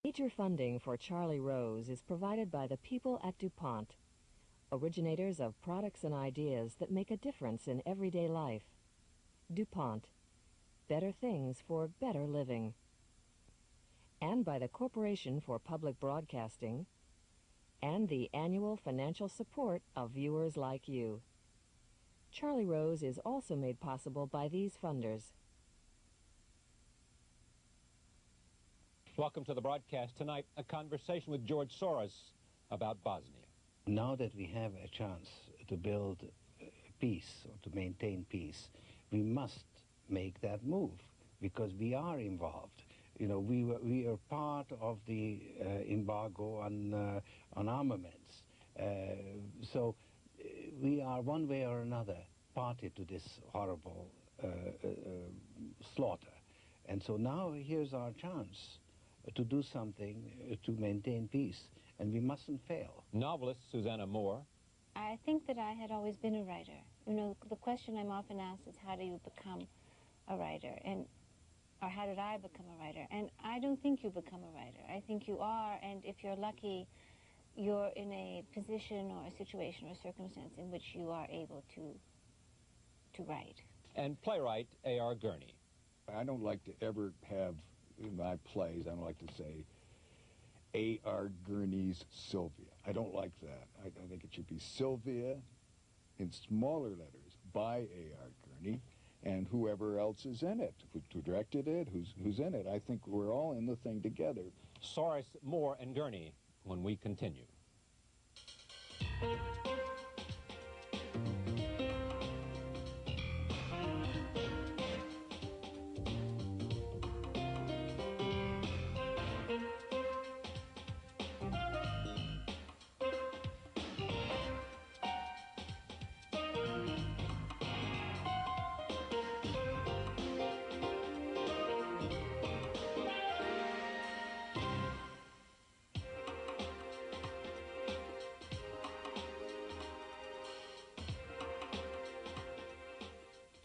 Major funding for Charlie Rose is provided by the people at DuPont, originators of products and ideas that make a difference in everyday life. DuPont, better things for better living. And by the Corporation for Public Broadcasting, and the annual financial support of viewers like you. Charlie Rose is also made possible by these funders. Welcome to the broadcast tonight, a conversation with George Soros about Bosnia. Now that we have a chance to build peace or to maintain peace, we must make that move because we are involved. You know, we are part of the embargo on armaments. So we are one way or another party to this horrible slaughter. And so now here's our chance to do something to maintain peace, and we mustn't fail. Novelist Susanna Moore. I think that I had always been a writer. You know, the question I'm often asked is how do you become a writer, or how did I become a writer? And I don't think you become a writer. I think you are, and if you're lucky, you're in a position or a situation or circumstance in which you are able to write. And playwright A.R. Gurney. I don't like to ever have in my plays, I don't like to say A.R. Gurney's Sylvia. I don't like that. I think it should be Sylvia in smaller letters by A.R. Gurney and whoever else is in it, who directed it, who's in it. I think we're all in the thing together. Soros, Moore, and Gurney when we continue.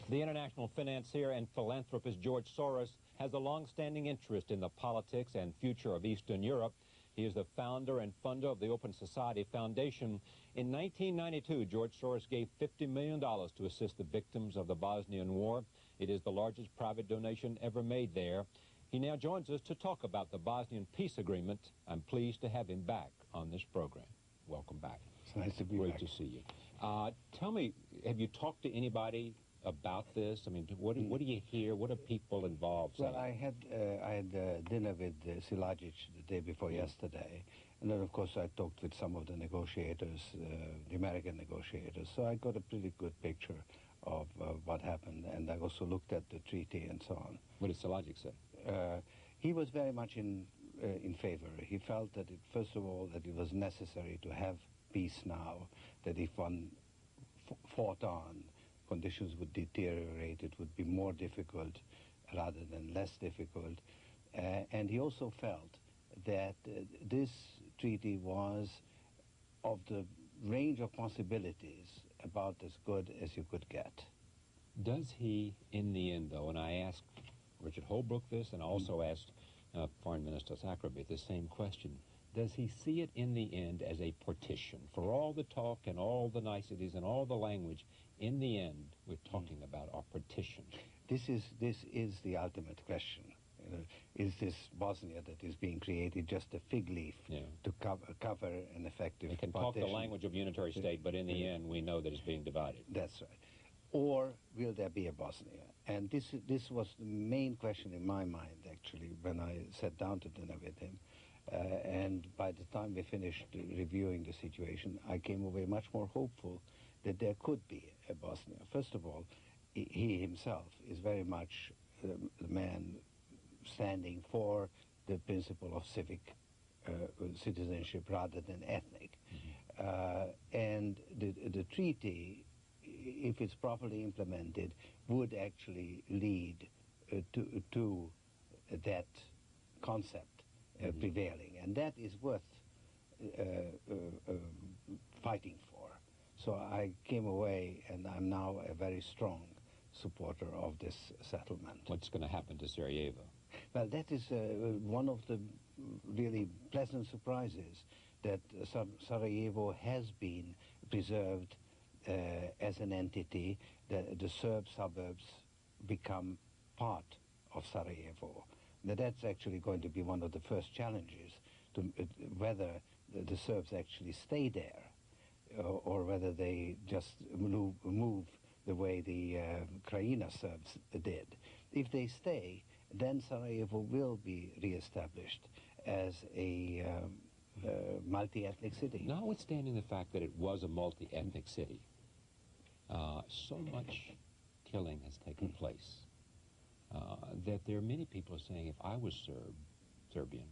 The international financier and philanthropist George Soros has a long-standing interest in the politics and future of Eastern Europe. He is the founder and funder of the Open Society Foundation. In 1992, George Soros gave $50 million to assist the victims of the Bosnian War. It is the largest private donation ever made there. He now joins us to talk about the Bosnian peace agreement. I'm pleased to have him back on this program. Welcome back. It's nice to be Great back. to see you. Tell me, have you talked to anybody about this? I mean, what do you hear? What are people involved saying? Well, I had dinner with Silagic the day before yesterday, and then of course I talked with some of the negotiators, the American negotiators, so I got a pretty good picture of what happened, and I also looked at the treaty and so on. What did Silagic say? He was very much in favor. He felt that, first of all, that it was necessary to have peace now, that if one fought on, conditions would deteriorate, it would be more difficult rather than less difficult. And he also felt that this treaty was of the range of possibilities about as good as you could get. Does he, in the end, though, and I asked Richard Holbrooke this and also asked Foreign Minister Sackerby the same question, does he see it in the end as a partition? For all the talk and all the niceties and all the language, in the end, we're talking about our partition. This is the ultimate question. Is this Bosnia that is being created just a fig leaf to cover an effective We can partition? talk the language of unitary state, but in the end, we know that it's being divided. That's right. Or will there be a Bosnia? And this was the main question in my mind, actually, when I sat down to dinner with him. And by the time we finished reviewing the situation, I came away much more hopeful that there could be a Bosnia. First of all, he himself is very much the man standing for the principle of civic citizenship rather than ethnic. And the treaty, if it's properly implemented, would actually lead to that concept prevailing, and that is worth fighting for. So I came away, and I'm now a very strong supporter of this settlement. What's going to happen to Sarajevo? Well, that is one of the really pleasant surprises that Sarajevo has been preserved as an entity. The Serb suburbs become part of Sarajevo. Now that's actually going to be one of the first challenges, to whether the Serbs actually stay there or whether they just move the way the Krajina Serbs did. If they stay, then Sarajevo will be re-established as a multi-ethnic city. Notwithstanding the fact that it was a multi-ethnic city, so much killing has taken place that there are many people saying, if I was Serbian,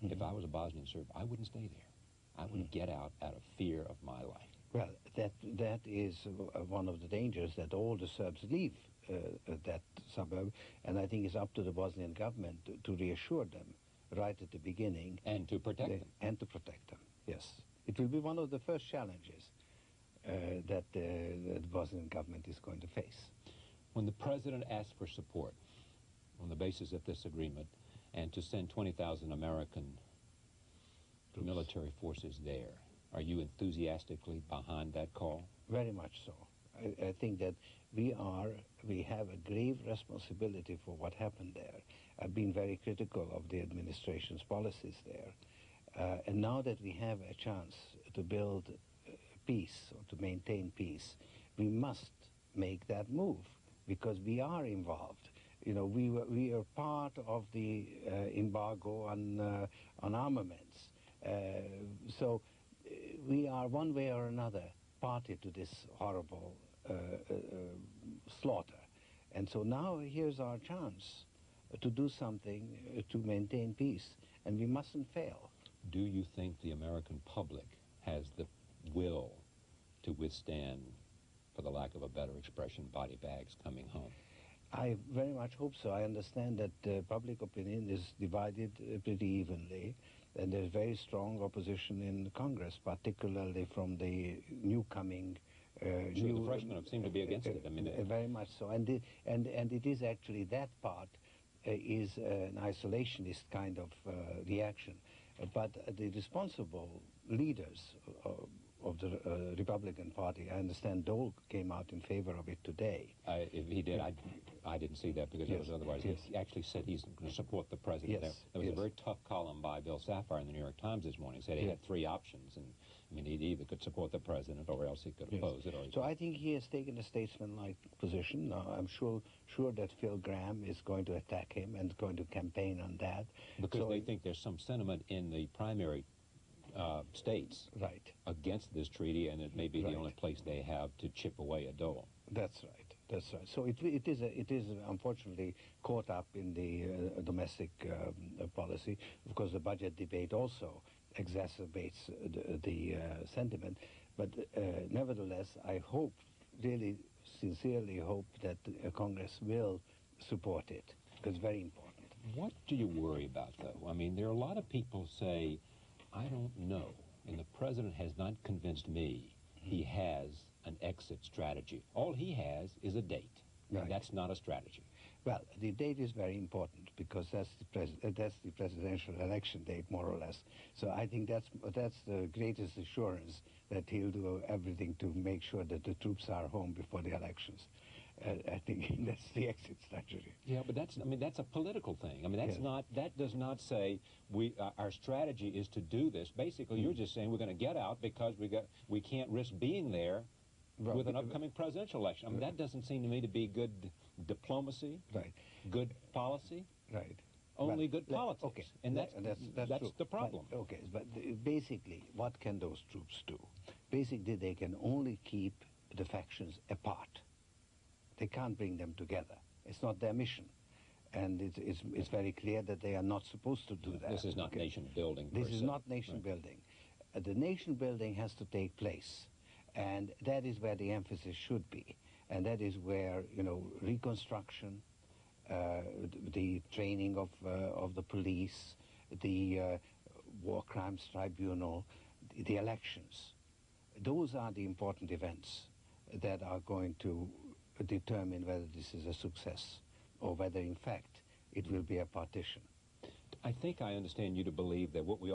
if I was a Bosnian Serb, I wouldn't stay there. I would get out of fear of my life. Well, that is one of the dangers, that all the Serbs leave that suburb, and I think it's up to the Bosnian government to reassure them right at the beginning. And to protect them. And to protect them, yes. It will be one of the first challenges that the Bosnian government is going to face. When the president asked for support on the basis of this agreement and to send 20,000 American military forces there, are you enthusiastically behind that call? Very much so. I think that we have a grave responsibility for what happened there. I've been very critical of the administration's policies there. And now that we have a chance to build peace or to maintain peace, we must make that move because we are involved. You know, we are part of the embargo on armaments. So we are one way or another party to this horrible slaughter. And so now here's our chance to do something to maintain peace, and we mustn't fail. Do you think the American public has the will to withstand, for the lack of a better expression, body bags coming home? I very much hope so. I understand that public opinion is divided pretty evenly, and there's very strong opposition in Congress, particularly from the new coming. The freshmen seem to be against it. I mean, very much so, and it is actually that part is an isolationist kind of reaction, but the responsible leaders of the Republican Party, I understand Dole came out in favor of it today. If he did, I didn't see that because it was otherwise. Yes. He actually said he's going to support the president. Yes. There was a very tough column by Bill Safire in the New York Times this morning. Said he had three options, and I mean, he either could support the president or else he could oppose it. Or so I think he has taken a statesman-like position. I'm sure that Phil Gramm is going to attack him and going to campaign on that. Because they think there's some sentiment in the primary states against this treaty, and it may be the only place they have to chip away at Dole. That's right. That's right. So it is unfortunately caught up in the domestic policy. Of course, the budget debate also exacerbates the sentiment. But nevertheless, I hope, really sincerely hope, that Congress will support it, because it's very important. What do you worry about, though? I mean, there are a lot of people say, I don't know, and the president has not convinced me he has an exit strategy. All he has is a date, and that's not a strategy. Well, the date is very important because that's the presidential election date, more or less. So I think that's the greatest assurance that he'll do everything to make sure that the troops are home before the elections. I think that's the exit strategy. Yeah, but that's a political thing. I mean, that's not, that does not say our strategy is to do this. Basically, you're just saying we're going to get out because we can't risk being there with an upcoming presidential election. I mean, that doesn't seem to me to be good diplomacy, good policy. Only good politics. Okay, and that's true. the problem. But basically, what can those troops do? Basically, they can only keep the factions apart. They can't bring them together. It's not their mission. And it's very clear that they are not supposed to do that. This is not nation building. This is not nation building. The nation building has to take place. And that is where the emphasis should be. And that is where, reconstruction, the training of the police, the war crimes tribunal, the elections. Those are the important events that are going to determine whether this is a success or whether, in fact, it will be a partition. I think I understand you to believe that what we